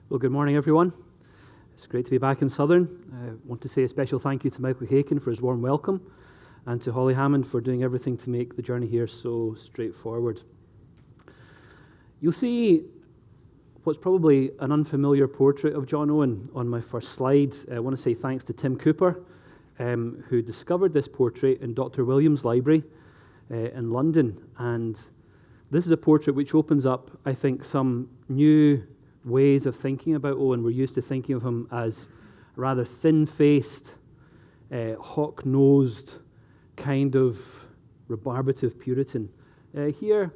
Well, good morning, everyone. It's great to be back in Southern. I want to say a special thank you to Michael Haken for his warm welcome and to Holly Hammond for doing everything to make the journey here so straightforward. You'll see what's probably an unfamiliar portrait of John Owen on my first slide. I want to say thanks to Tim Cooper, who discovered this portrait in Dr. Williams' library in London. And this is a portrait which opens up, I think, some new ways of thinking about Owen. We're used to thinking of him as a rather thin-faced, hawk-nosed, kind of rebarbative Puritan. Here,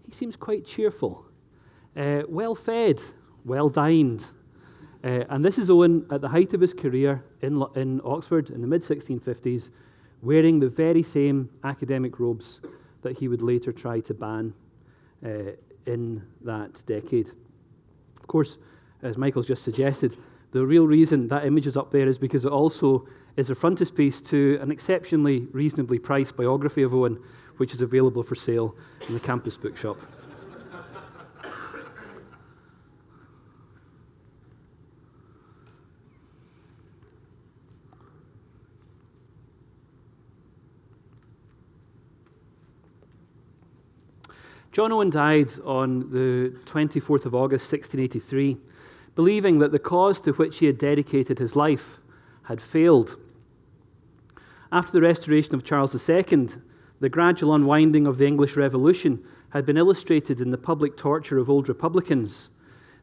he seems quite cheerful, well-fed, well-dined. And this is Owen at the height of his career in Oxford in the mid-1650s, wearing the very same academic robes that he would later try to ban in that decade. Of course, as Michael's just suggested, the real reason that image is up there is because it also is a frontispiece to an exceptionally reasonably priced biography of Owen, which is available for sale in the campus bookshop. John Owen died on the 24th of August, 1683, believing that the cause to which he had dedicated his life had failed. After the restoration of Charles II, the gradual unwinding of the English Revolution had been illustrated in the public torture of old republicans,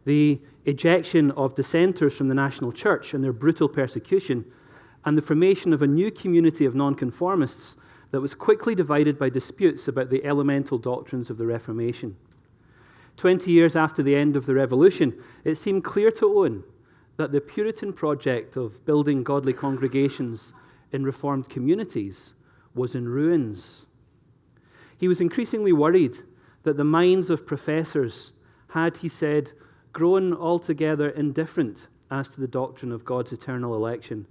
the ejection of dissenters from the national church and their brutal persecution, and the formation of a new community of nonconformists that was quickly divided by disputes about the elemental doctrines of the Reformation. 20 years after the end of the Revolution, it seemed clear to Owen that the Puritan project of building godly congregations in reformed communities was in ruins. He was increasingly worried that the minds of professors had, he said, grown altogether indifferent as to the doctrine of God's eternal election,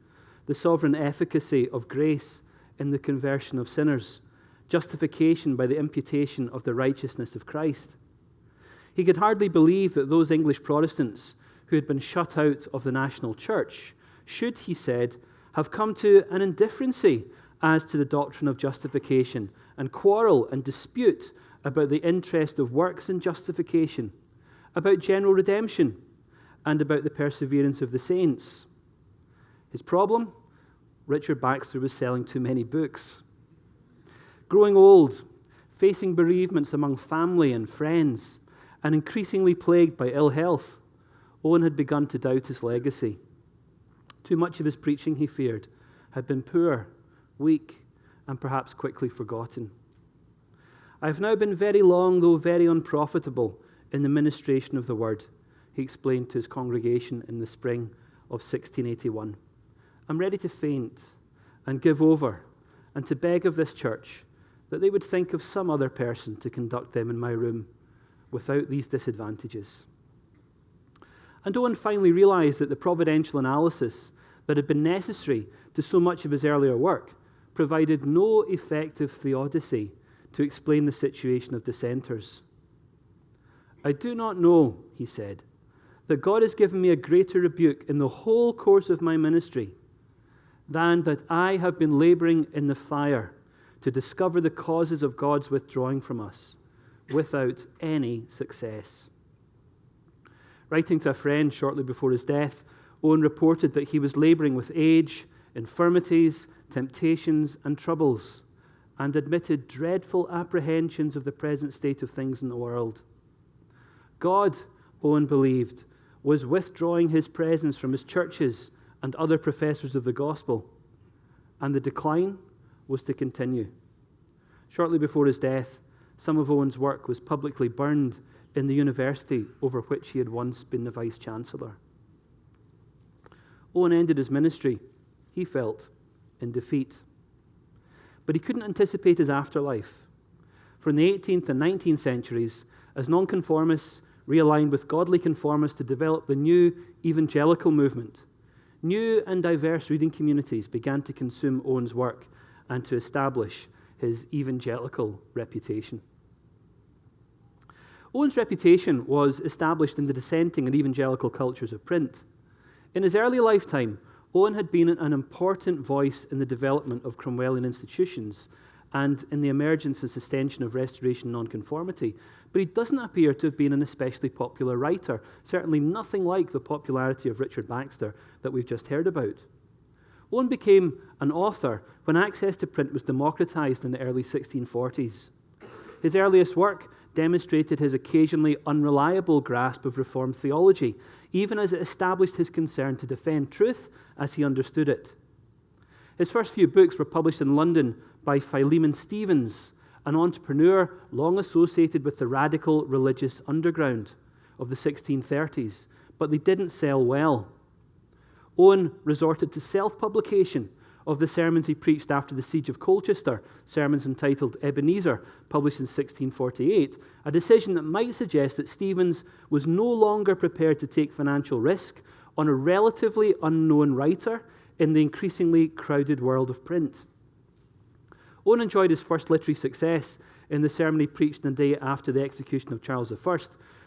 the sovereign efficacy of grace in the conversion of sinners, justification by the imputation of the righteousness of Christ. He could hardly believe that those English Protestants who had been shut out of the national church should, he said, have come to an indifferency as to the doctrine of justification and quarrel and dispute about the interest of works in justification, about general redemption, and about the perseverance of the saints. His problem? Richard Baxter was selling too many books. Growing old, facing bereavements among family and friends, and increasingly plagued by ill health, Owen had begun to doubt his legacy. Too much of his preaching, he feared, had been poor, weak, and perhaps quickly forgotten. I have now been very long, though very unprofitable, in the ministration of the word, he explained to his congregation in the spring of 1681. I'm ready to faint and give over and to beg of this church that they would think of some other person to conduct them in my room without these disadvantages. And Owen finally realized that the providential analysis that had been necessary to so much of his earlier work provided no effective theodicy to explain the situation of dissenters. I do not know, he said, that God has given me a greater rebuke in the whole course of my ministry than that I have been laboring in the fire to discover the causes of God's withdrawing from us without any success. Writing to a friend shortly before his death, Owen reported that he was laboring with age, infirmities, temptations, and troubles, and admitted dreadful apprehensions of the present state of things in the world. God, Owen believed, was withdrawing his presence from his churches and other professors of the gospel, and the decline was to continue. Shortly before his death, some of Owen's work was publicly burned in the university over which he had once been the vice-chancellor. Owen ended his ministry, he felt, in defeat. But he couldn't anticipate his afterlife. For in the 18th and 19th centuries, as nonconformists realigned with godly conformists to develop the new evangelical movement, new and diverse reading communities began to consume Owen's work and to establish his evangelical reputation. Owen's reputation was established in the dissenting and evangelical cultures of print. In his early lifetime, Owen had been an important voice in the development of Cromwellian institutions and in the emergence and sustention of Restoration nonconformity, but he doesn't appear to have been an especially popular writer, certainly nothing like the popularity of Richard Baxter that we've just heard about. Owen became an author when access to print was democratized in the early 1640s. His earliest work demonstrated his occasionally unreliable grasp of Reformed theology, even as it established his concern to defend truth as he understood it. His first few books were published in London by Philemon Stevens, an entrepreneur long associated with the radical religious underground of the 1630s, but they didn't sell well. Owen resorted to self-publication of the sermons he preached after the Siege of Colchester, sermons entitled Ebenezer, published in 1648, a decision that might suggest that Stevens was no longer prepared to take financial risk on a relatively unknown writer in the increasingly crowded world of print. Owen enjoyed his first literary success in the sermon he preached the day after the execution of Charles I,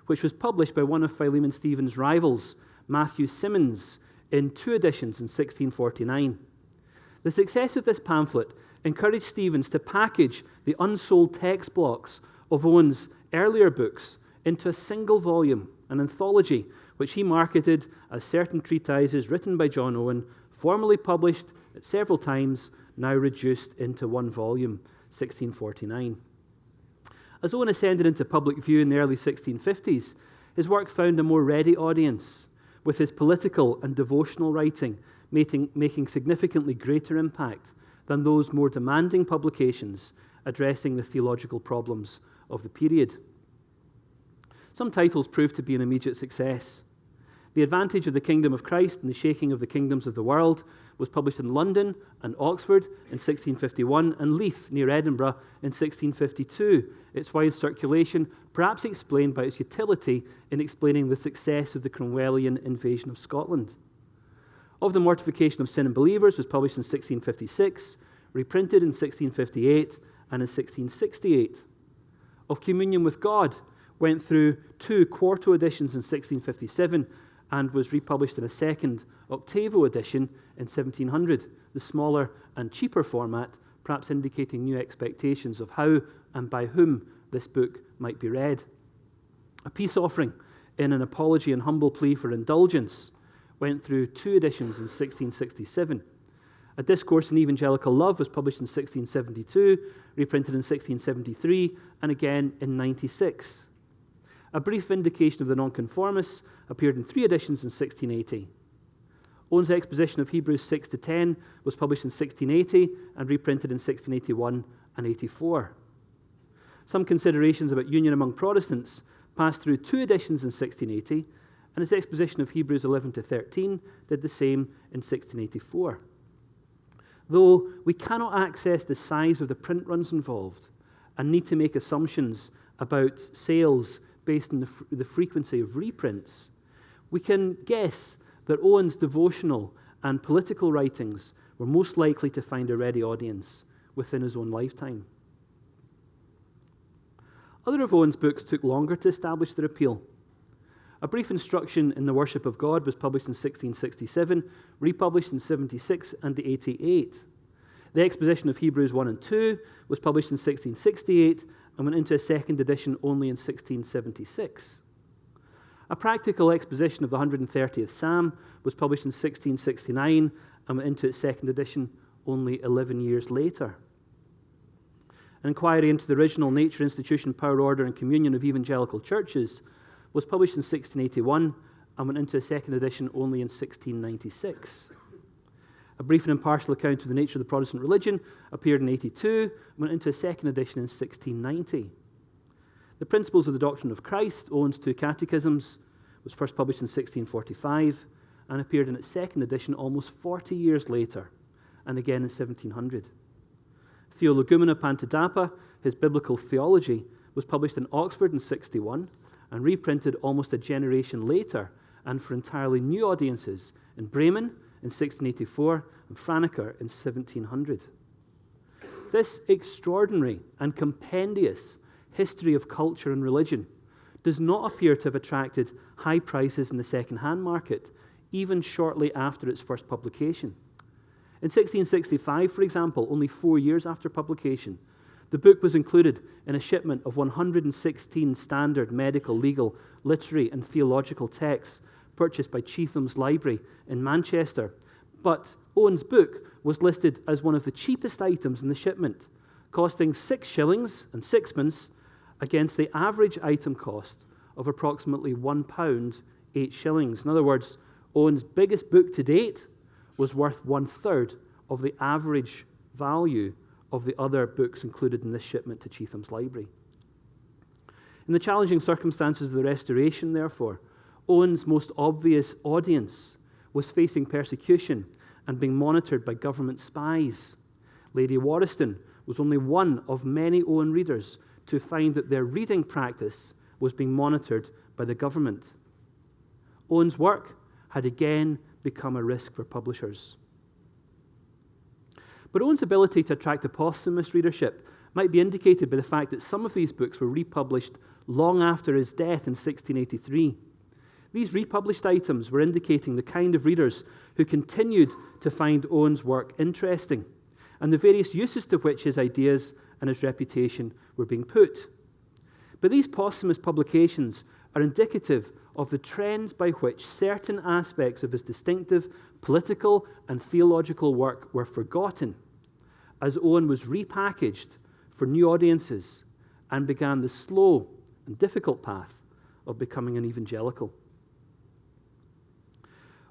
which was published by one of Philemon Stevens' rivals, Matthew Symonds, in 2 editions in 1649. The success of this pamphlet encouraged Stevens to package the unsold text blocks of Owen's earlier books into a single volume, an anthology, which he marketed as Certain Treatises Written by John Owen, formerly published at several times, now reduced into 1 volume, 1649. As Owen ascended into public view in the early 1650s, his work found a more ready audience, with his political and devotional writing making significantly greater impact than those more demanding publications addressing the theological problems of the period. Some titles proved to be an immediate success. The Advantage of the Kingdom of Christ and the Shaking of the Kingdoms of the World was published in London and Oxford in 1651 and Leith near Edinburgh in 1652. Its wide circulation perhaps explained by its utility in explaining the success of the Cromwellian invasion of Scotland. Of the Mortification of Sin and Believers was published in 1656, reprinted in 1658 and in 1668. Of Communion with God went through 2 quarto editions in 1657 and was republished in a second octavo edition in 1700, the smaller and cheaper format, perhaps indicating new expectations of how and by whom this book might be read. A Peace Offering in an Apology and Humble Plea for Indulgence went through 2 editions in 1667. A Discourse in Evangelical Love was published in 1672, reprinted in 1673, and again in 96. A Brief Vindication of the Nonconformists appeared in 3 editions in 1680. Owen's exposition of Hebrews 6 to 10 was published in 1680 and reprinted in 1681 and 84. Some considerations about union among Protestants passed through 2 editions in 1680, and his exposition of Hebrews 11 to 13 did the same in 1684. Though we cannot access the size of the print runs involved and need to make assumptions about sales based on the frequency of reprints, we can guess that Owen's devotional and political writings were most likely to find a ready audience within his own lifetime. Other of Owen's books took longer to establish their appeal. A Brief Instruction in the Worship of God was published in 1667, republished in 76 and 88. The Exposition of Hebrews 1 and 2 was published in 1668 and went into a second edition only in 1676. A Practical Exposition of the 130th Psalm was published in 1669 and went into its second edition only 11 years later. An Inquiry into the Original Nature, Institution, Power, Order, and Communion of Evangelical Churches was published in 1681 and went into a second edition only in 1696. A Brief and Impartial Account of the Nature of the Protestant Religion appeared in 82 and went into a second edition in 1690. The Principles of the Doctrine of Christ, Owen's 2 Catechisms, was first published in 1645 and appeared in its second edition almost 40 years later, and again in 1700. Theologumena Pantidapa, his biblical theology, was published in Oxford in 61 and reprinted almost a generation later and for entirely new audiences in Bremen in 1684 and Franeker in 1700. This extraordinary and compendious history of culture and religion does not appear to have attracted high prices in the second-hand market, even shortly after its first publication. In 1665, for example, only 4 years after publication, the book was included in a shipment of 116 standard medical, legal, literary, and theological texts purchased by Chetham's Library in Manchester. But Owen's book was listed as one of the cheapest items in the shipment, costing 6 shillings and sixpence against the average item cost of approximately £1, 8 shillings. In other words, Owen's biggest book to date was worth 1/3 of the average value of the other books included in this shipment to Chetham's Library. In the challenging circumstances of the Restoration, therefore, Owen's most obvious audience was facing persecution and being monitored by government spies. Lady Warriston was only one of many Owen readers to find that their reading practice was being monitored by the government. Owen's work had again become a risk for publishers. But Owen's ability to attract a posthumous readership might be indicated by the fact that some of these books were republished long after his death in 1683. These republished items were indicating the kind of readers who continued to find Owen's work interesting, and the various uses to which his ideas and his reputation were being put. But these posthumous publications are indicative of the trends by which certain aspects of his distinctive political and theological work were forgotten, as Owen was repackaged for new audiences and began the slow and difficult path of becoming an evangelical.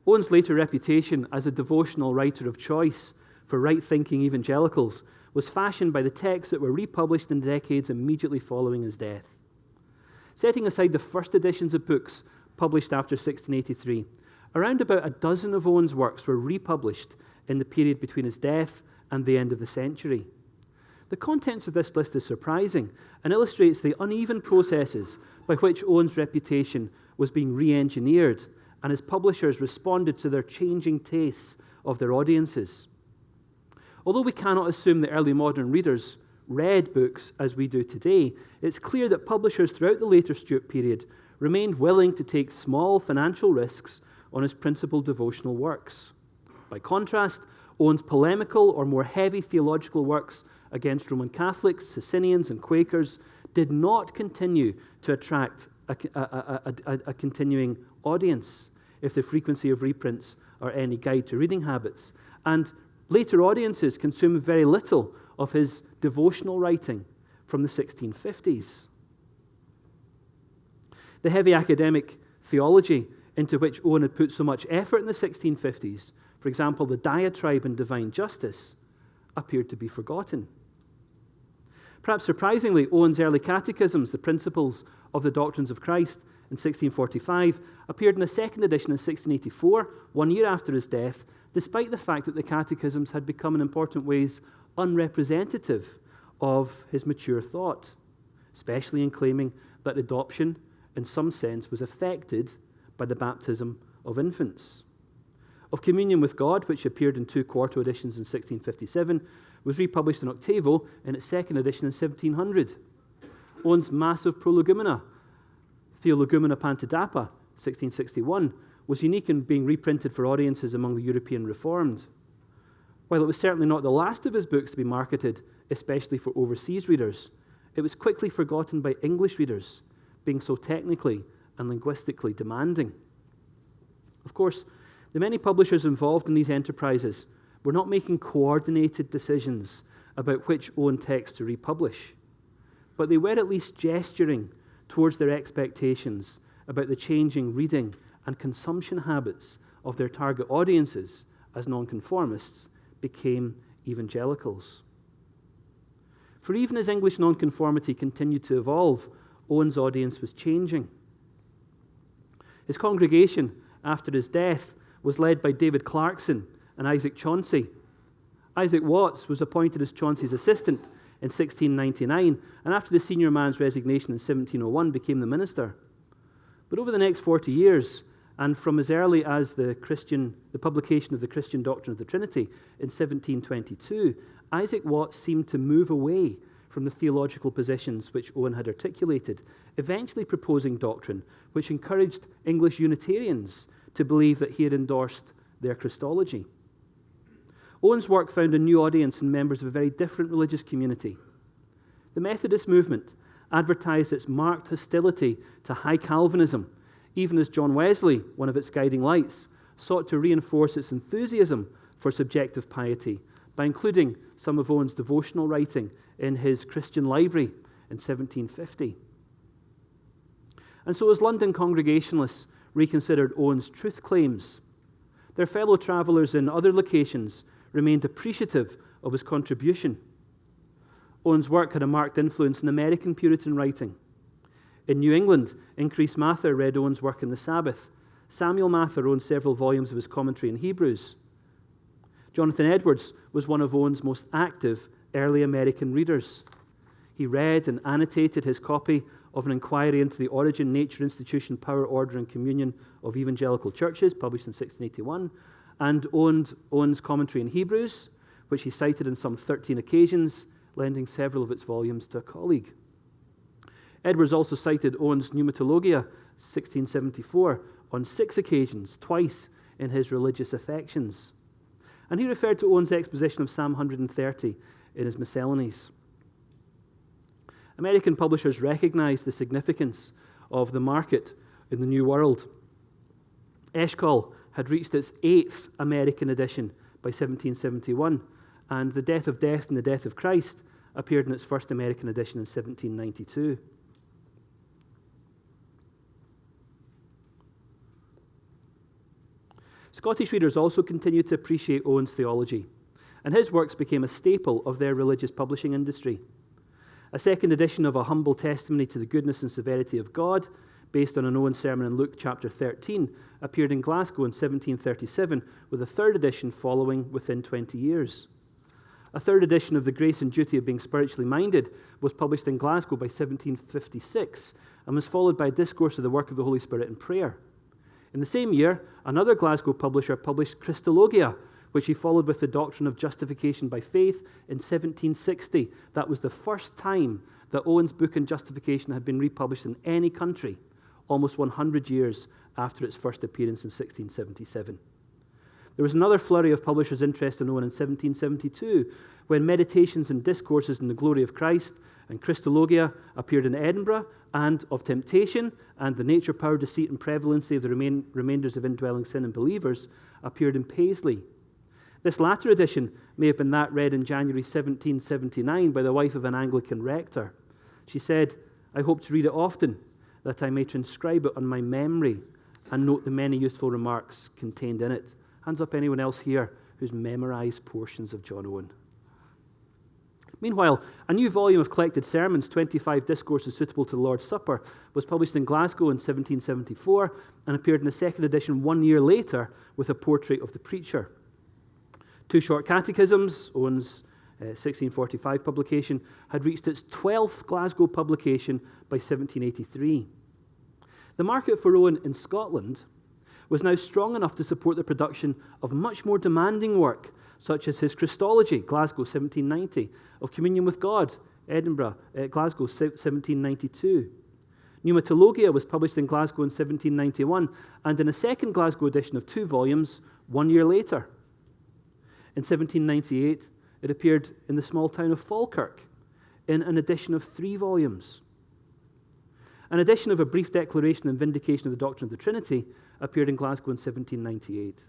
Owen's later reputation as a devotional writer of choice for right-thinking evangelicals was fashioned by the texts that were republished in the decades immediately following his death. Setting aside the first editions of books published after 1683, around about a dozen of Owen's works were republished in the period between his death and the end of the century. The contents of this list is surprising and illustrates the uneven processes by which Owen's reputation was being re-engineered and his publishers responded to their changing tastes of their audiences. Although we cannot assume that early modern readers read books as we do today, it's clear that publishers throughout the later Stuart period remained willing to take small financial risks on his principal devotional works. By contrast, Owen's polemical or more heavy theological works against Roman Catholics, Socinians, and Quakers did not continue to attract a continuing audience, if the frequency of reprints are any guide to reading habits. And later audiences consumed very little of his devotional writing from the 1650s. The heavy academic theology into which Owen had put so much effort in the 1650s, for example, the diatribe on divine justice, appeared to be forgotten. Perhaps surprisingly, Owen's early catechisms, the principles of the doctrines of Christ, in 1645, appeared in a second edition in 1684, 1 year after his death, despite the fact that the catechisms had become in important ways unrepresentative of his mature thought, especially in claiming that adoption, in some sense, was affected by the baptism of infants. Of Communion with God, which appeared in 2 quarto editions in 1657, was republished in octavo in its second edition in 1700. Owen's massive Prolegomena, Theologumena Pantidapa, 1661, was unique in being reprinted for audiences among the European Reformed. While it was certainly not the last of his books to be marketed, especially for overseas readers, it was quickly forgotten by English readers, being so technically and linguistically demanding. Of course, the many publishers involved in these enterprises were not making coordinated decisions about which Owen text to republish, but they were at least gesturing towards their expectations about the changing reading and consumption habits of their target audiences as nonconformists became evangelicals. For even as English nonconformity continued to evolve, Owen's audience was changing. His congregation, after his death, was led by David Clarkson and Isaac Chauncey. Isaac Watts was appointed as Chauncey's assistant in 1699, and after the senior man's resignation in 1701, became the minister. But over the next 40 years, and from as early as the publication of the Christian Doctrine of the Trinity in 1722, Isaac Watts seemed to move away from the theological positions which Owen had articulated, eventually proposing doctrine which encouraged English Unitarians to believe that he had endorsed their Christology. Owen's work found a new audience in members of a very different religious community. The Methodist movement advertised its marked hostility to high Calvinism, even as John Wesley, one of its guiding lights, sought to reinforce its enthusiasm for subjective piety by including some of Owen's devotional writing in his Christian library in 1750. And so as London Congregationalists reconsidered Owen's truth claims, their fellow travellers in other locations remained appreciative of his contribution. Owen's work had a marked influence in American Puritan writing. In New England, Increase Mather read Owen's work in the Sabbath. Samuel Mather owned several volumes of his commentary in Hebrews. Jonathan Edwards was one of Owen's most active early American readers. He read and annotated his copy of an inquiry into the origin, nature, institution, power, order, and communion of evangelical churches, published in 1681, and owned Owen's commentary in Hebrews, which he cited on some 13 occasions, lending several of its volumes to a colleague. Edwards also cited Owen's Pneumatologia, 1674, on 6 occasions, twice in his Religious Affections. And he referred to Owen's exposition of Psalm 130 in his Miscellanies. American publishers recognized the significance of the market in the New World. Eshcol had reached its 8th American edition by 1771, and The Death of Death and the Death of Christ appeared in its first American edition in 1792. Scottish readers also continued to appreciate Owen's theology, and his works became a staple of their religious publishing industry. A second edition of A Humble Testimony to the Goodness and Severity of God, based on an Owen sermon in Luke chapter 13, appeared in Glasgow in 1737, with a third edition following within 20 years. A third edition of The Grace and Duty of Being Spiritually Minded was published in Glasgow by 1756 and was followed by a discourse of the work of the Holy Spirit in prayer. In the same year, another Glasgow publisher published Christologia, which he followed with the doctrine of justification by faith in 1760. That was the first time that Owen's book on justification had been republished in any country, almost 100 years after its first appearance in 1677. There was another flurry of publishers' interest in Owen in 1772, when Meditations and Discourses on the Glory of Christ and Christologia appeared in Edinburgh, and Of Temptation and the Nature, Power, Deceit, and Prevalency of the Remainders of Indwelling Sin in Believers appeared in Paisley. This latter edition may have been that read in January 1779 by the wife of an Anglican rector. She said, "I hope to read it often, that I may transcribe it on my memory and note the many useful remarks contained in it." Hands up anyone else here who's memorized portions of John Owen. Meanwhile, a new volume of collected sermons, 25 Discourses Suitable to the Lord's Supper, was published in Glasgow in 1774 and appeared in a second edition 1 year later with a portrait of the preacher. 2 short catechisms, Owen's 1645 publication, had reached its 12th Glasgow publication by 1783. The market for Owen in Scotland was now strong enough to support the production of much more demanding work, such as his Christology, Glasgow 1790, of Communion with God, Edinburgh, Glasgow 1792. Pneumatologia was published in Glasgow in 1791, and in a second Glasgow edition of 2 volumes 1 year later. In 1798, it appeared in the small town of Falkirk in an edition of 3 volumes. An edition of A Brief Declaration and Vindication of the Doctrine of the Trinity appeared in Glasgow in 1798.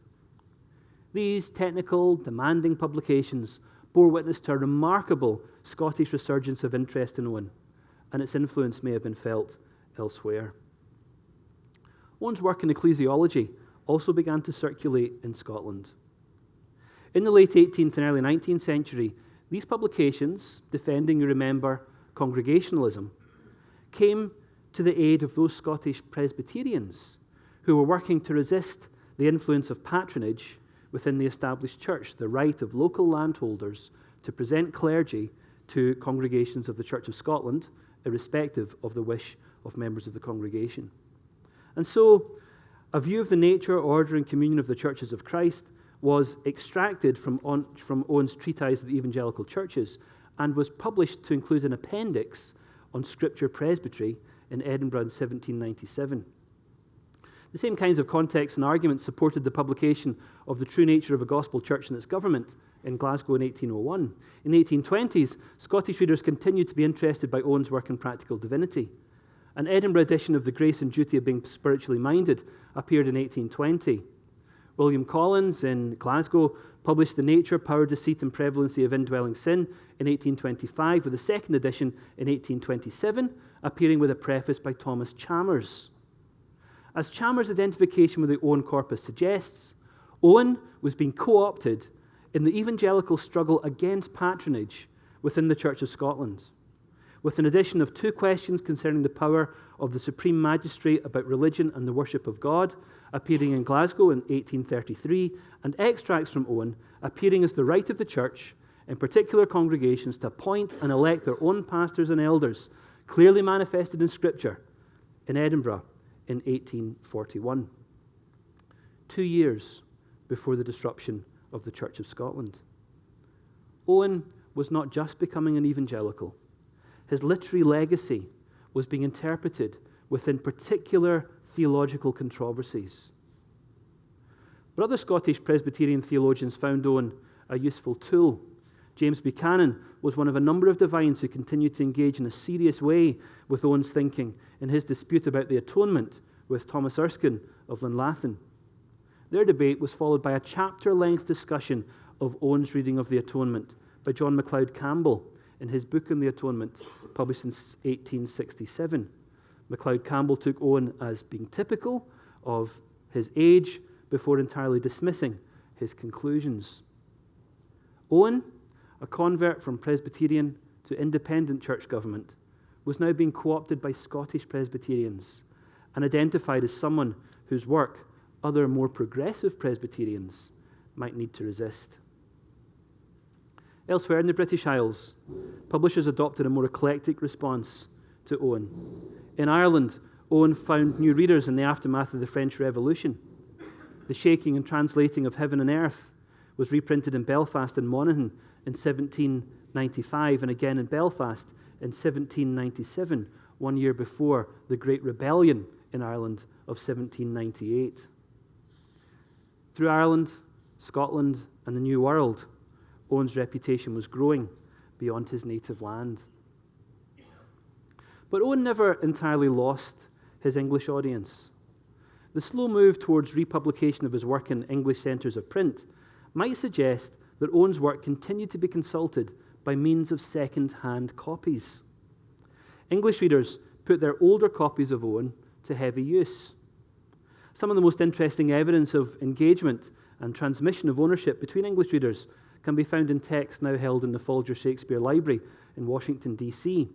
These technical, demanding publications bore witness to a remarkable Scottish resurgence of interest in Owen, and its influence may have been felt elsewhere. Owen's work in ecclesiology also began to circulate in Scotland. In the late 18th and early 19th century, these publications, defending, you remember, Congregationalism, came to the aid of those Scottish Presbyterians who were working to resist the influence of patronage within the established church, the right of local landholders to present clergy to congregations of the Church of Scotland, irrespective of the wish of members of the congregation. And so, a view of the nature, order, and communion of the churches of Christ was extracted from Owen's treatise of the evangelical churches and was published to include an appendix on Scripture Presbytery in Edinburgh in 1797. The same kinds of contexts and arguments supported the publication of The True Nature of a Gospel Church and Its Government in Glasgow in 1801. In the 1820s, Scottish readers continued to be interested by Owen's work in practical divinity. An Edinburgh edition of The Grace and Duty of Being Spiritually Minded appeared in 1820. William Collins in Glasgow published The Nature, Power, Deceit, and Prevalency of Indwelling Sin in 1825, with a second edition in 1827, appearing with a preface by Thomas Chalmers. As Chalmers' identification with the Owen corpus suggests, Owen was being co-opted in the evangelical struggle against patronage within the Church of Scotland, with an addition of 2 questions concerning the power of the supreme magistrate about religion and the worship of God, appearing in Glasgow in 1833, and extracts from Owen appearing as the right of the Church in particular congregations to appoint and elect their own pastors and elders, clearly manifested in Scripture, in Edinburgh in 1841, 2 years before the disruption of the Church of Scotland. Owen was not just becoming an evangelical. His literary legacy was being interpreted within particular theological controversies. But other Scottish Presbyterian theologians found Owen a useful tool. James Buchanan was one of a number of divines who continued to engage in a serious way with Owen's thinking in his dispute about the atonement with Thomas Erskine of Linlathen. Their debate was followed by a chapter-length discussion of Owen's reading of the atonement by John MacLeod Campbell in his book on the atonement, published in 1867. MacLeod Campbell took Owen as being typical of his age before entirely dismissing his conclusions. Owen, a convert from Presbyterian to independent church government, was now being co-opted by Scottish Presbyterians and identified as someone whose work other more progressive Presbyterians might need to resist. Elsewhere in the British Isles, publishers adopted a more eclectic response to Owen. In Ireland, Owen found new readers in the aftermath of the French Revolution. The Shaking and Translating of Heaven and Earth was reprinted in Belfast and Monaghan in 1795 and again in Belfast in 1797, 1 year before the Great Rebellion in Ireland of 1798. Through Ireland, Scotland, and the New World, Owen's reputation was growing beyond his native land. But Owen never entirely lost his English audience. The slow move towards republication of his work in English centres of print might suggest that Owen's work continued to be consulted by means of second-hand copies. English readers put their older copies of Owen to heavy use. Some of the most interesting evidence of engagement and transmission of ownership between English readers can be found in texts now held in the Folger Shakespeare Library in Washington, D.C.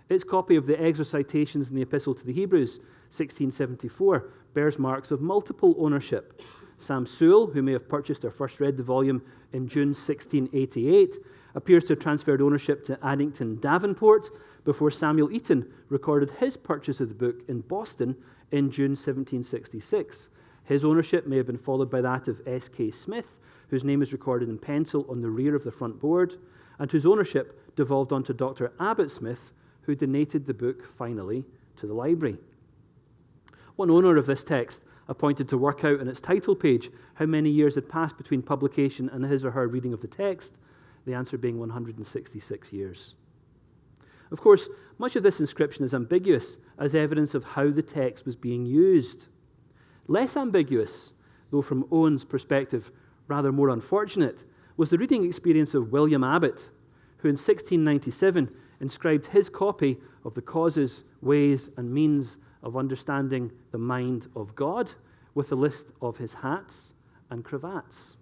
Its copy of the Exercitations in the Epistle to the Hebrews, 1674, bears marks of multiple ownership. Sam Sewell, who may have purchased or first read the volume in June 1688, appears to have transferred ownership to Addington Davenport before Samuel Eaton recorded his purchase of the book in Boston in June 1766. His ownership may have been followed by that of S.K. Smith, whose name is recorded in pencil on the rear of the front board, and whose ownership devolved onto Dr. Abbott Smith, who donated the book finally to the library. One owner of this text appointed to work out on its title page how many years had passed between publication and his or her reading of the text, the answer being 166 years. Of course, much of this inscription is ambiguous as evidence of how the text was being used. Less ambiguous, though from Owen's perspective rather more unfortunate, was the reading experience of William Abbott, who in 1697 inscribed his copy of the Causes, Ways, and Means of Understanding the Mind of God with a list of his hats and cravats.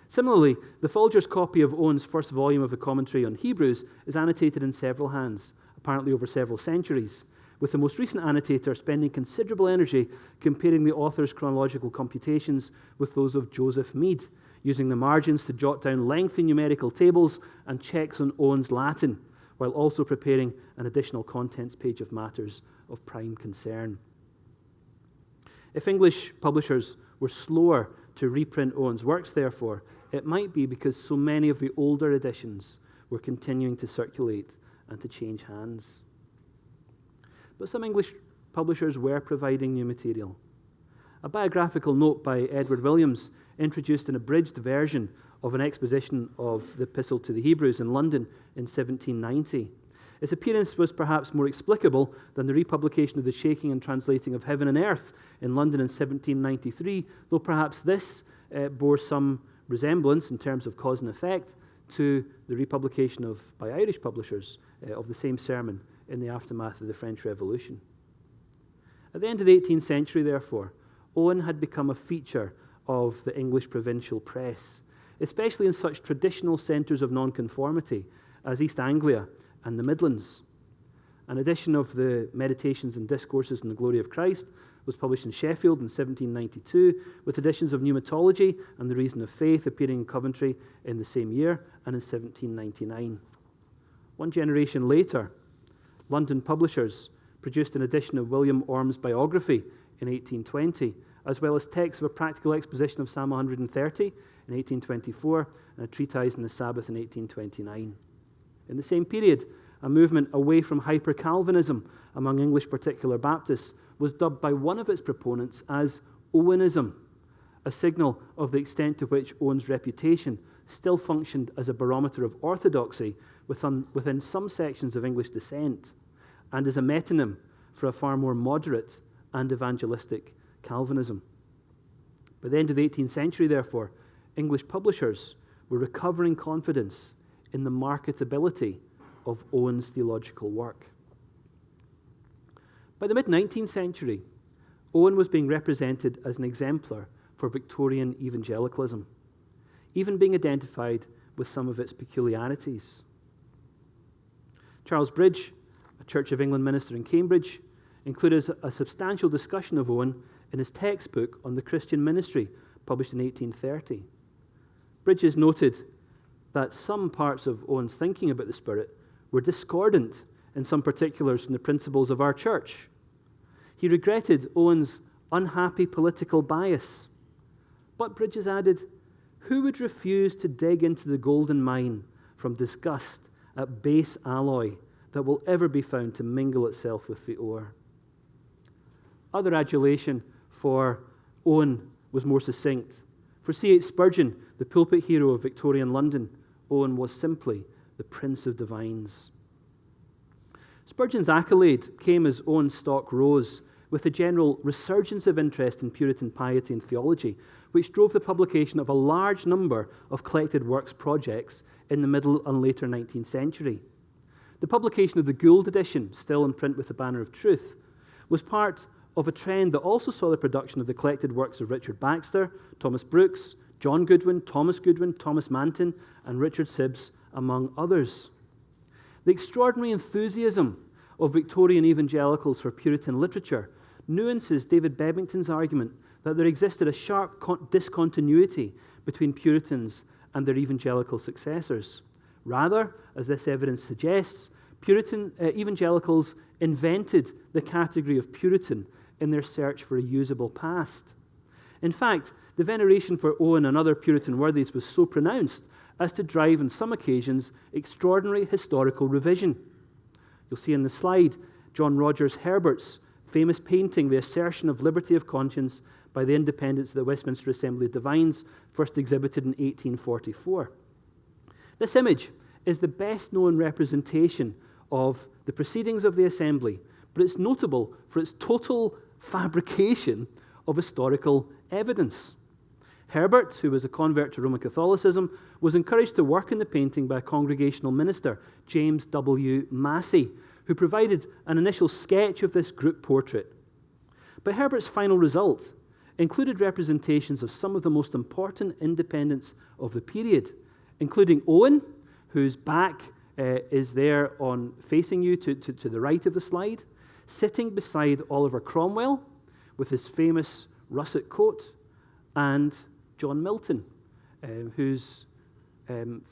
Similarly, the Folger's copy of Owen's first volume of the Commentary on Hebrews is annotated in several hands, apparently over several centuries, with the most recent annotator spending considerable energy comparing the author's chronological computations with those of Joseph Mead, using the margins to jot down lengthy numerical tables and checks on Owen's Latin, while also preparing an additional contents page of matters of prime concern. If English publishers were slower to reprint Owen's works, therefore, it might be because so many of the older editions were continuing to circulate and to change hands. But some English publishers were providing new material. A biographical note by Edward Williams introduced an abridged version of an exposition of the Epistle to the Hebrews in London in 1790. Its appearance was perhaps more explicable than the republication of the Shaking and Translating of Heaven and Earth in London in 1793, though perhaps this bore some resemblance in terms of cause and effect to the republication by Irish publishers of the same sermon in the aftermath of the French Revolution. At the end of the 18th century, therefore, Owen had become a feature of the English provincial press, especially in such traditional centres of nonconformity as East Anglia and the Midlands. An edition of the Meditations and Discourses on the Glory of Christ was published in Sheffield in 1792, with editions of Pneumatology and the Reason of Faith appearing in Coventry in the same year and in 1799. One generation later, London publishers produced an edition of William Orme's biography in 1820, as well as texts of a practical exposition of Psalm 130 in 1824 and a treatise on the Sabbath in 1829. In the same period, a movement away from hyper-Calvinism among English particular Baptists was dubbed by one of its proponents as Owenism, a signal of the extent to which Owen's reputation still functioned as a barometer of orthodoxy within some sections of English dissent, and as a metonym for a far more moderate and evangelistic Calvinism. By the end of the 18th century, therefore, English publishers were recovering confidence in the marketability of Owen's theological work. By the mid-19th century, Owen was being represented as an exemplar for Victorian evangelicalism, even being identified with some of its peculiarities. Charles Bridge, a Church of England minister in Cambridge, included a substantial discussion of Owen in his textbook on the Christian ministry, published in 1830. Bridges noted that some parts of Owen's thinking about the Spirit were discordant in some particulars from the principles of our church. He regretted Owen's unhappy political bias. But Bridges added, "Who would refuse to dig into the golden mine from disgust at base alloy that will ever be found to mingle itself with the ore?" Other adulation for Owen was more succinct. For C.H. Spurgeon, the pulpit hero of Victorian London, Owen was simply the Prince of Divines. Spurgeon's accolade came as Owen's stock rose, with a general resurgence of interest in Puritan piety and theology, which drove the publication of a large number of collected works projects in the middle and later 19th century. The publication of the Gould edition, still in print with the Banner of Truth, was part of a trend that also saw the production of the collected works of Richard Baxter, Thomas Brooks, John Goodwin, Thomas Manton, and Richard Sibbes, among others. The extraordinary enthusiasm of Victorian evangelicals for Puritan literature nuances David Bebbington's argument that there existed a sharp discontinuity between Puritans and their evangelical successors. Rather, as this evidence suggests, evangelicals invented the category of Puritan in their search for a usable past. In fact, the veneration for Owen and other Puritan worthies was so pronounced as to drive, on some occasions, extraordinary historical revision. You'll see in the slide John Rogers Herbert's famous painting, The Assertion of Liberty of Conscience by the Independents of the Westminster Assembly of Divines, first exhibited in 1844. This image is the best known representation of the proceedings of the Assembly, but it's notable for its total fabrication of historical evidence. Herbert, who was a convert to Roman Catholicism, was encouraged to work in the painting by a congregational minister, James W. Massey, who provided an initial sketch of this group portrait. But Herbert's final result included representations of some of the most important independents of the period, including Owen, whose back is there facing you to the right of the slide, sitting beside Oliver Cromwell with his famous russet coat, and John Milton, whose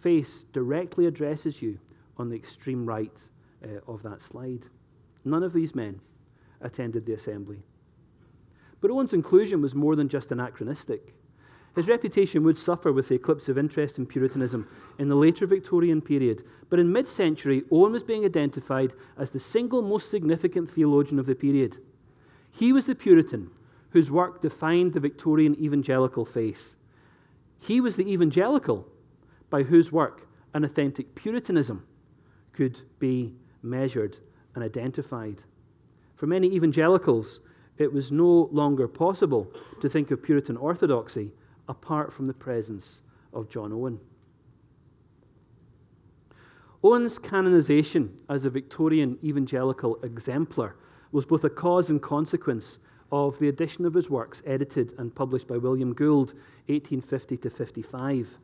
face directly addresses you on the extreme right of that slide. None of these men attended the assembly. But Owen's inclusion was more than just anachronistic. His reputation would suffer with the eclipse of interest in Puritanism in the later Victorian period, but in mid-century, Owen was being identified as the single most significant theologian of the period. He was the Puritan whose work defined the Victorian evangelical faith. He was the evangelical by whose work an authentic Puritanism could be measured and identified. For many evangelicals, it was no longer possible to think of Puritan orthodoxy apart from the presence of John Owen. Owen's canonization as a Victorian evangelical exemplar was both a cause and consequence of the edition of his works edited and published by William Gould, 1850 to 55.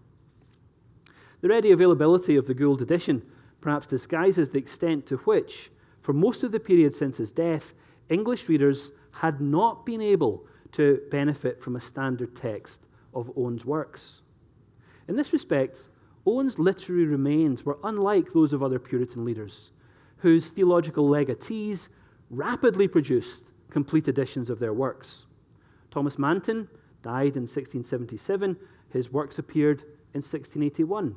The ready availability of the Gould edition perhaps disguises the extent to which, for most of the period since his death, English readers had not been able to benefit from a standard text of Owen's works. In this respect, Owen's literary remains were unlike those of other Puritan leaders, whose theological legatees rapidly produced complete editions of their works. Thomas Manton died in 1677. His works appeared in 1681.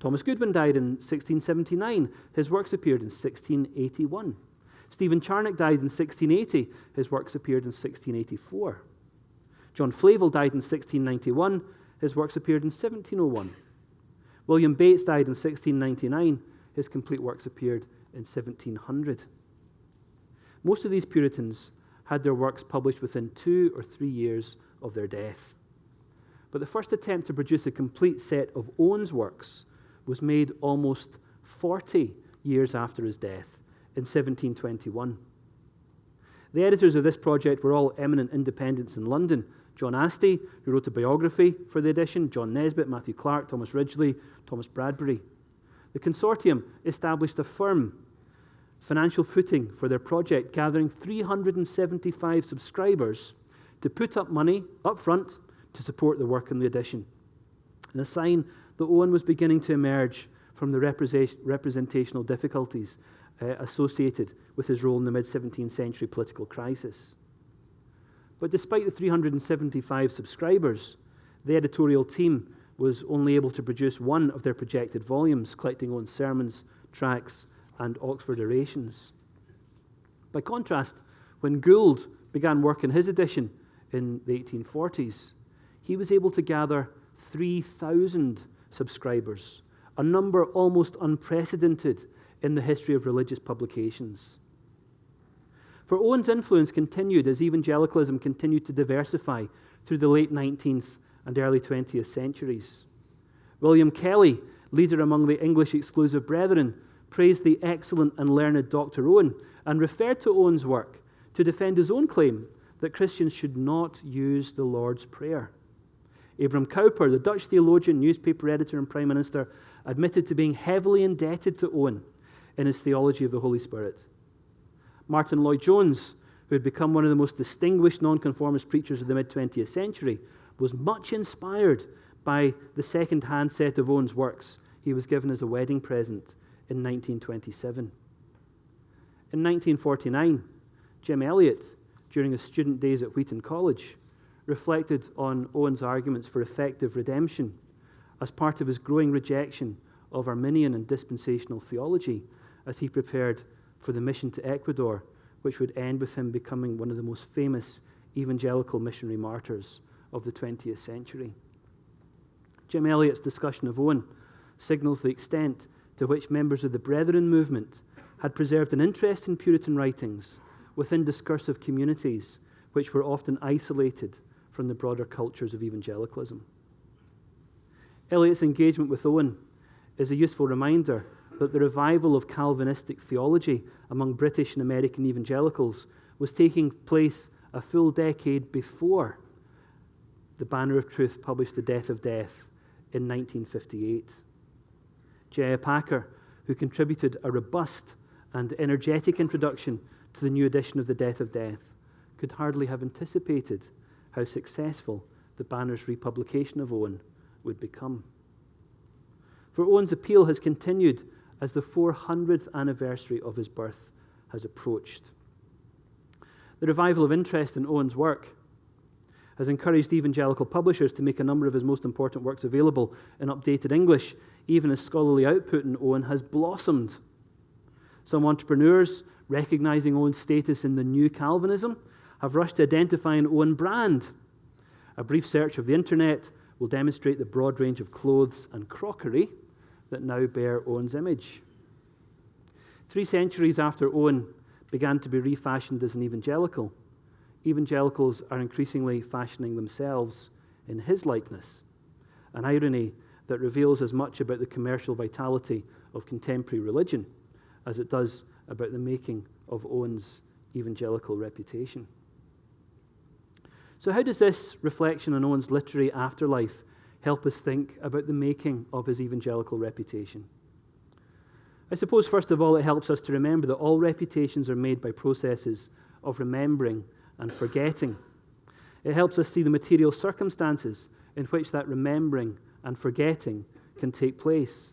Thomas Goodwin died in 1679. His works appeared in 1681. Stephen Charnock died in 1680. His works appeared in 1684. John Flavel died in 1691. His works appeared in 1701. William Bates died in 1699. His complete works appeared in 1700. Most of these Puritans had their works published within 2 or 3 years of their death. But the first attempt to produce a complete set of Owen's works was made almost 40 years after his death, in 1721. The editors of this project were all eminent independents in London. John Astley, who wrote a biography for the edition, John Nesbitt, Matthew Clark, Thomas Ridgely, Thomas Bradbury. The consortium established a firm financial footing for their project, gathering 375 subscribers to put up money up front to support the work in the edition. And a sign that Owen was beginning to emerge from the representational difficulties associated with his role in the mid-17th century political crisis. But despite the 375 subscribers, the editorial team was only able to produce one of their projected volumes, collecting Owen's sermons, tracts, and Oxford orations. By contrast, when Gould began work in his edition in the 1840s, he was able to gather 3,000 subscribers, a number almost unprecedented in the history of religious publications. For Owen's influence continued as evangelicalism continued to diversify through the late 19th and early 20th centuries. William Kelly, leader among the English exclusive brethren, praised the excellent and learned Dr. Owen and referred to Owen's work to defend his own claim that Christians should not use the Lord's Prayer. Abram Cowper, the Dutch theologian, newspaper editor, and prime minister, admitted to being heavily indebted to Owen in his theology of the Holy Spirit. Martin Lloyd-Jones, who had become one of the most distinguished nonconformist preachers of the mid-20th century, was much inspired by the second-hand set of Owen's works he was given as a wedding present in 1927. In 1949, Jim Elliot, during his student days at Wheaton College, reflected on Owen's arguments for effective redemption as part of his growing rejection of Arminian and dispensational theology as he prepared for the mission to Ecuador, which would end with him becoming one of the most famous evangelical missionary martyrs of the 20th century. Jim Elliot's discussion of Owen signals the extent to which members of the Brethren movement had preserved an interest in Puritan writings within discursive communities which were often isolated from the broader cultures of evangelicalism. Elliot's engagement with Owen is a useful reminder that the revival of Calvinistic theology among British and American evangelicals was taking place a full decade before the Banner of Truth published The Death of Death in 1958. J.I. Packer, who contributed a robust and energetic introduction to the new edition of The Death of Death, could hardly have anticipated how successful the Banner's republication of Owen would become. For Owen's appeal has continued as the 400th anniversary of his birth has approached. The revival of interest in Owen's work has encouraged evangelical publishers to make a number of his most important works available in updated English, even as scholarly output in Owen has blossomed. Some entrepreneurs, recognizing Owen's status in the new Calvinism, have rushed to identify an Owen brand. A brief search of the internet will demonstrate the broad range of clothes and crockery that now bear Owen's image. 3 centuries after Owen began to be refashioned as an evangelical, evangelicals are increasingly fashioning themselves in his likeness, an irony that reveals as much about the commercial vitality of contemporary religion as it does about the making of Owen's evangelical reputation. So how does this reflection on Owen's literary afterlife help us think about the making of his evangelical reputation? I suppose, first of all, it helps us to remember that all reputations are made by processes of remembering and forgetting. It helps us see the material circumstances in which that remembering and forgetting can take place.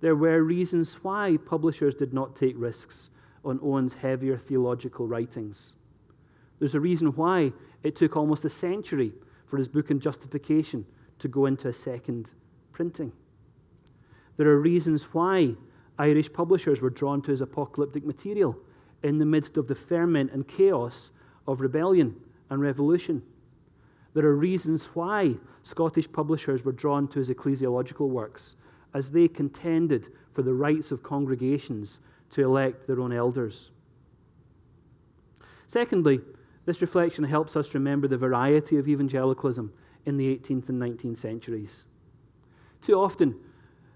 There were reasons why publishers did not take risks on Owen's heavier theological writings. There's a reason why it took almost a century for his book on justification to go into a second printing. There are reasons why Irish publishers were drawn to his apocalyptic material in the midst of the ferment and chaos of rebellion and revolution. There are reasons why Scottish publishers were drawn to his ecclesiological works as they contended for the rights of congregations to elect their own elders. Secondly, this reflection helps us remember the variety of evangelicalism in the 18th and 19th centuries. Too often,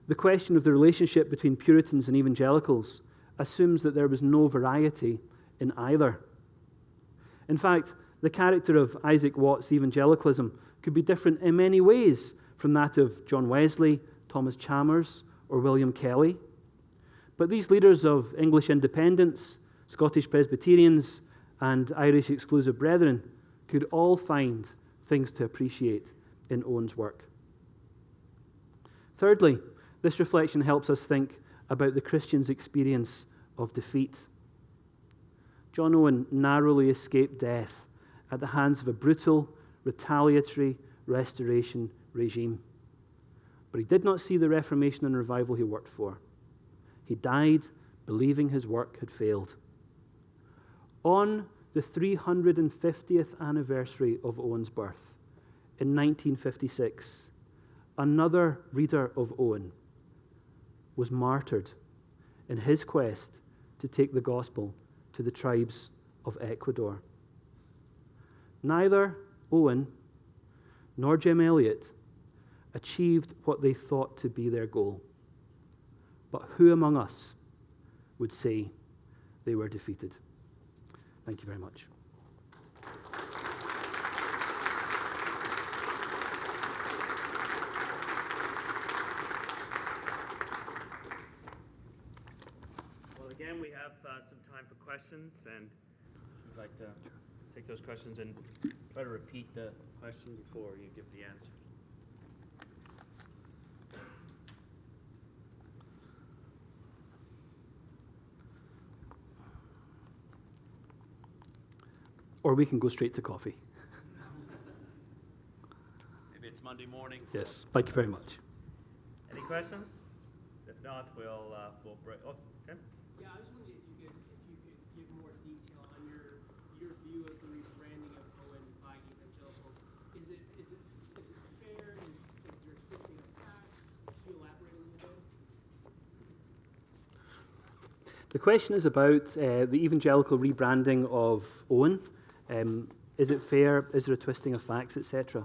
the question of the relationship between Puritans and evangelicals assumes that there was no variety in either. In fact, the character of Isaac Watts' evangelicalism could be different in many ways from that of John Wesley, Thomas Chalmers, or William Kelly. But these leaders of English independence, Scottish Presbyterians, and Irish exclusive brethren could all find things to appreciate in Owen's work. Thirdly, this reflection helps us think about the Christian's experience of defeat. John Owen narrowly escaped death at the hands of a brutal, retaliatory restoration regime. But he did not see the Reformation and revival he worked for. He died believing his work had failed. On the 350th anniversary of Owen's birth, in 1956, another reader of Owen was martyred in his quest to take the gospel to the tribes of Ecuador. Neither Owen nor Jim Elliot achieved what they thought to be their goal. But who among us would say they were defeated? Thank you very much. Well, again, we have some time for questions, and I'd like to take those questions and try to repeat the question before you give the answer. Or we can go straight to coffee. Maybe it's Monday morning. So. Yes, thank you very much. Any questions? If not, we'll break. Oh, okay. Yeah, I was wondering if you could give more detail on your view of the rebranding of Owen by evangelicals. Is it fair? Is there twisting of facts? Could you elaborate a little bit? The question is about the evangelical rebranding of Owen. Is it fair? Is there a twisting of facts, etc.?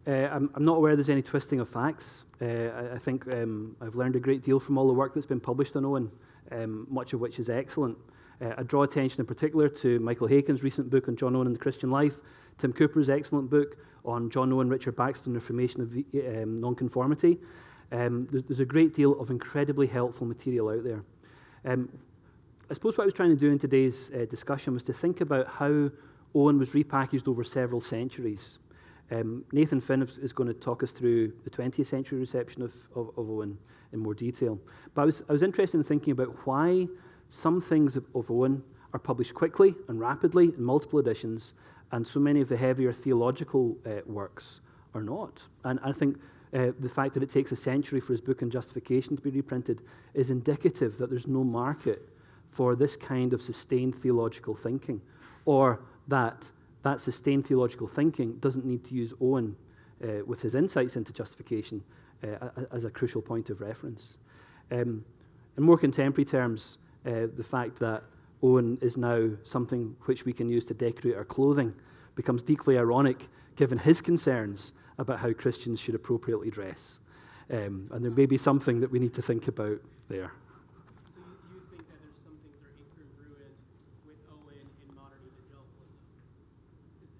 I'm not aware there's any twisting of facts. I think I've learned a great deal from all the work that's been published on Owen, much of which is excellent. I draw attention in particular to Michael Haken's recent book on John Owen and the Christian Life, Tim Cooper's excellent book on John Owen, Richard Baxter and the Reformation of Nonconformity. There's a great deal of incredibly helpful material out there. I suppose what I was trying to do in today's discussion was to think about how Owen was repackaged over several centuries. Nathan Finn is going to talk us through the 20th century reception of Owen in more detail. But I was interested in thinking about why some things of Owen are published quickly and rapidly in multiple editions, and so many of the heavier theological works are not. And I think the fact that it takes a century for his book on justification to be reprinted is indicative that there's no market for this kind of sustained theological thinking, or that sustained theological thinking doesn't need to use Owen with his insights into justification as a crucial point of reference. In more contemporary terms, the fact that Owen is now something which we can use to decorate our clothing becomes deeply ironic given his concerns about how Christians should appropriately dress. And there may be something that we need to think about there. So you think that there's some things that are incongruent with Owen in modern evangelicalism?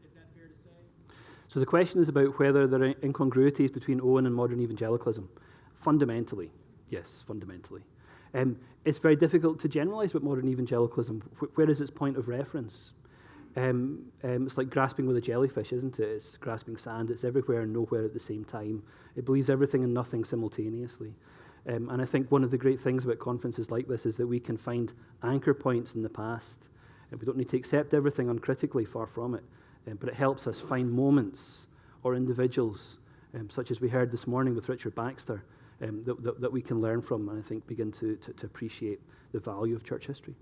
Is that fair to say? So the question is about whether there are incongruities between Owen and modern evangelicalism. Fundamentally, yes, fundamentally. It's very difficult to generalize about modern evangelicalism. Where is its point of reference? It's like grasping with a jellyfish, isn't it? It's grasping sand. It's everywhere and nowhere at the same time. It believes everything and nothing simultaneously. And I think one of the great things about conferences like this is that we can find anchor points in the past. We don't need to accept everything uncritically, far from it. But it helps us find moments or individuals, such as we heard this morning with Richard Baxter, that we can learn from and I think begin to appreciate the value of church history.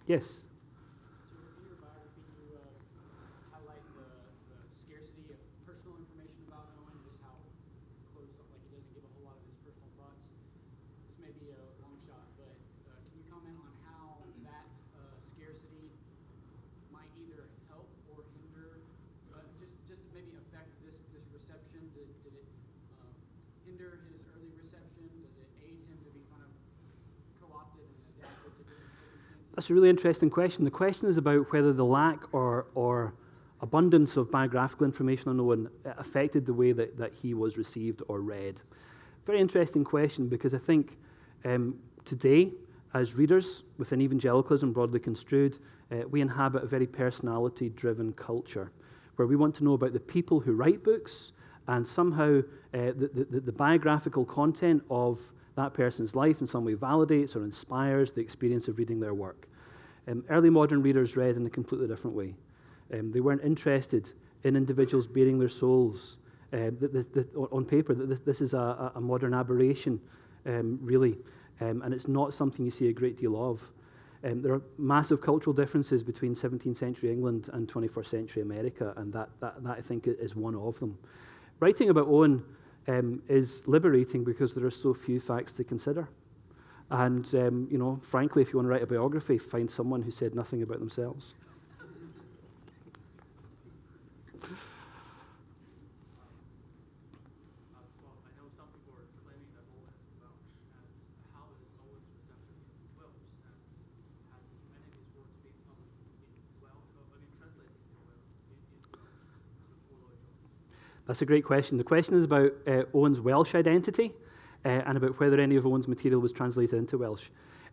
Yes? So in your biography, you highlight the scarcity of personal information about Owen, just how close, like he doesn't give a whole lot of his personal thoughts. This may be a long shot, but can you comment on how that scarcity might either help or hinder, just maybe affect this reception? Did it hinder his early reception? Does it aid him to be kind of co-opted and adapted to different circumstances? That's a really interesting question. The question is about whether the lack or abundance of biographical information on Owen affected the way that he was received or read. Very interesting question, because I think today, as readers within evangelicalism, broadly construed, we inhabit a very personality-driven culture where we want to know about the people who write books, and somehow the biographical content of that person's life in some way validates or inspires the experience of reading their work. Early modern readers read in a completely different way. They weren't interested in individuals bearing their souls on paper. This is a modern aberration, really, and it's not something you see a great deal of. There are massive cultural differences between 17th century England and 21st century America, and that I think is one of them. Writing about Owen is liberating because there are so few facts to consider. And, frankly, if you want to write a biography, find someone who said nothing about themselves. Well, I know some people are claiming that Owen is Welsh, and how is Owen's reception in Welsh? And have many of his works being published in Welsh, translated into Welsh, as a theologian? That's a great question. The question is about Owen's Welsh identity and about whether any of Owen's material was translated into Welsh.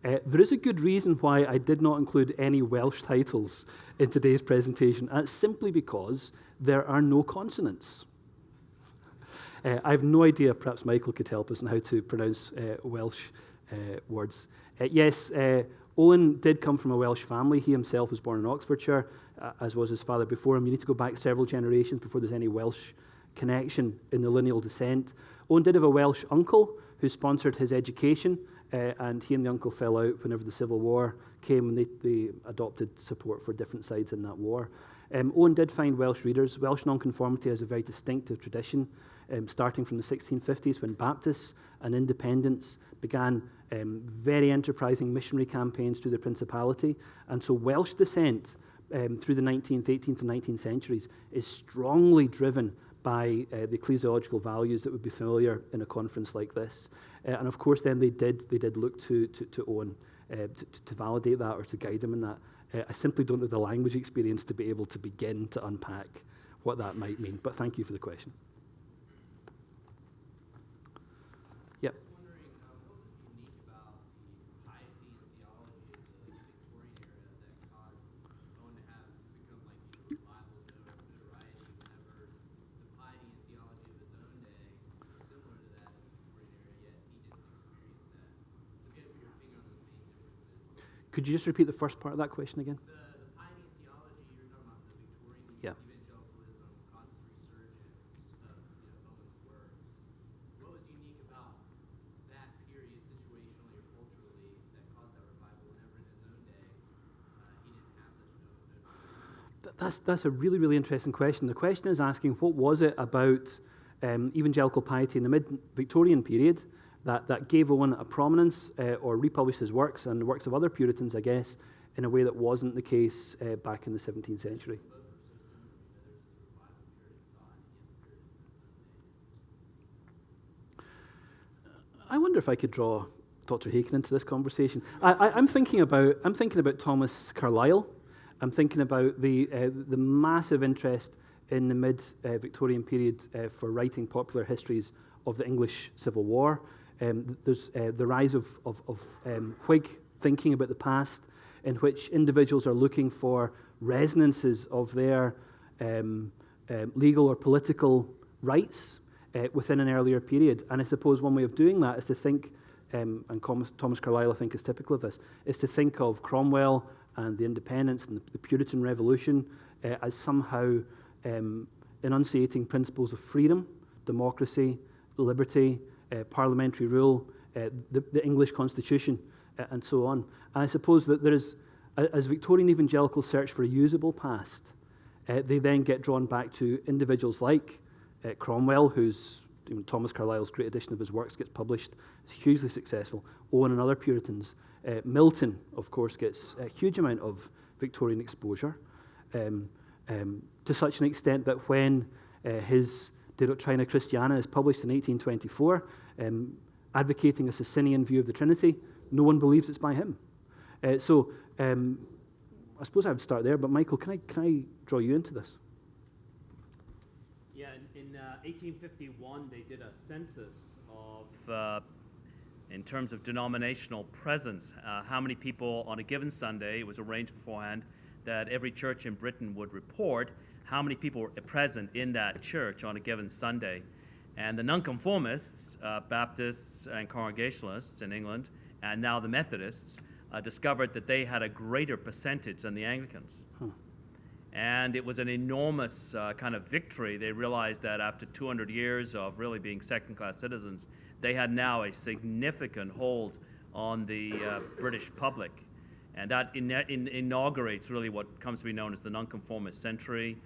There is a good reason why I did not include any Welsh titles in today's presentation, and it's simply because there are no consonants. I have no idea, perhaps Michael could help us on how to pronounce Welsh words. Yes, Owen did come from a Welsh family. He himself was born in Oxfordshire, as was his father before him. You need to go back several generations before there's any Welsh connection in the lineal descent. Owen did have a Welsh uncle who sponsored his education, and he and the uncle fell out whenever the Civil War came, and they adopted support for different sides in that war. Owen did find Welsh readers. Welsh nonconformity has a very distinctive tradition, starting from the 1650s when Baptists and Independents began very enterprising missionary campaigns through the Principality. And so Welsh dissent through the 18th and 19th centuries is strongly driven by the ecclesiological values that would be familiar in a conference like this. And of course then they did look to Owen to validate that or to guide them in that. I simply don't have the language experience to be able to begin to unpack what that might mean, but thank you for the question. Yep. Wondering what was unique about the piety and theology of the Victorian era that caused Owen to have become like the revival notoriety whenever the piety and theology of his own day was similar to that of the Victorian era, yet he didn't experience that. So get your finger on those main Could you just repeat the first part of that question again? The piety and theology, you're talking about the Victorian Yeah. evangelicalism causes resurgence of Owen's works. What was unique about that period, situationally or culturally, that caused that revival whenever in his own day he didn't have such notoriety? That's a really, really interesting question. The question is asking, what was it about evangelical piety in the mid-Victorian period that gave Owen a prominence or republished his works and the works of other Puritans, I guess, in a way that wasn't the case back in the 17th century? I wonder if I could draw Dr. Haken into this conversation. I'm thinking about Thomas Carlyle. I'm thinking about the massive interest in the mid-Victorian period for writing popular histories of the English Civil War. There's the rise of Whig thinking about the past, in which individuals are looking for resonances of their legal or political rights within an earlier period. And I suppose one way of doing that is to think, and Thomas Carlyle I think is typical of this, is to think of Cromwell and the independence and the Puritan Revolution as somehow enunciating principles of freedom, democracy, liberty, parliamentary rule, the English Constitution, and so on. And I suppose that there is, as Victorian evangelicals search for a usable past, they then get drawn back to individuals like Cromwell, who's Thomas Carlyle's great edition of his works gets published. It's hugely successful. Owen and other Puritans. Milton, of course, gets a huge amount of Victorian exposure, to such an extent that when his De Doctrina Christiana is published in 1824, advocating a Socinian view of the Trinity, no one believes it's by him. So I suppose I would start there, but Michael, can I draw you into this? Yeah, in 1851, they did a census of, in terms of denominational presence, how many people on a given Sunday, it was arranged beforehand, that every church in Britain would report how many people were present in that church on a given Sunday. And the Nonconformists, Baptists and Congregationalists in England, and now the Methodists, discovered that they had a greater percentage than the Anglicans. And it was an enormous kind of victory. They realized that after 200 years of really being second-class citizens, they had now a significant hold on the British public. And that inaugurates really what comes to be known as the Nonconformist Century,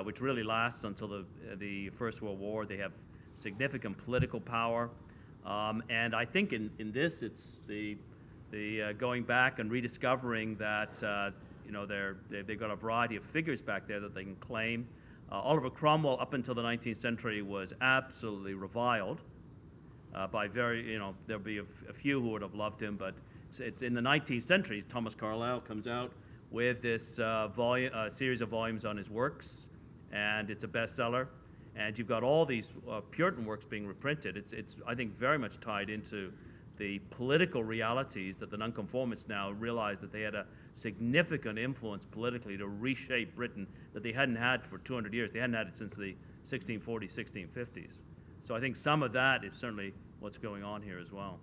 which really lasts until the First World War. They have significant political power. And I think in this, it's the going back and rediscovering that they've got a variety of figures back there that they can claim. Oliver Cromwell, up until the 19th century, was absolutely reviled by there'll be a few who would have loved him, but it's in the 19th century. Thomas Carlyle comes out with this series of volumes on his works, and it's a bestseller. And you've got all these Puritan works being reprinted. It's I think very much tied into the political realities that the Nonconformists now realize that they had a significant influence politically to reshape Britain that they hadn't had for 200 years. They hadn't had it since the 1640s, 1650s. So I think some of that is certainly what's going on here as well.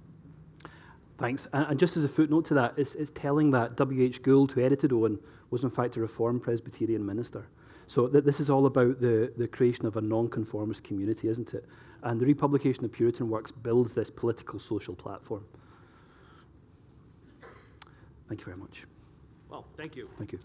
Thanks. And just as a footnote to that, it's telling that W.H. Gould, who edited Owen, was in fact a Reformed Presbyterian minister. So this is all about the creation of a nonconformist community, isn't it? And the republication of Puritan works builds this political social platform. Thank you very much. Well, thank you. Thank you.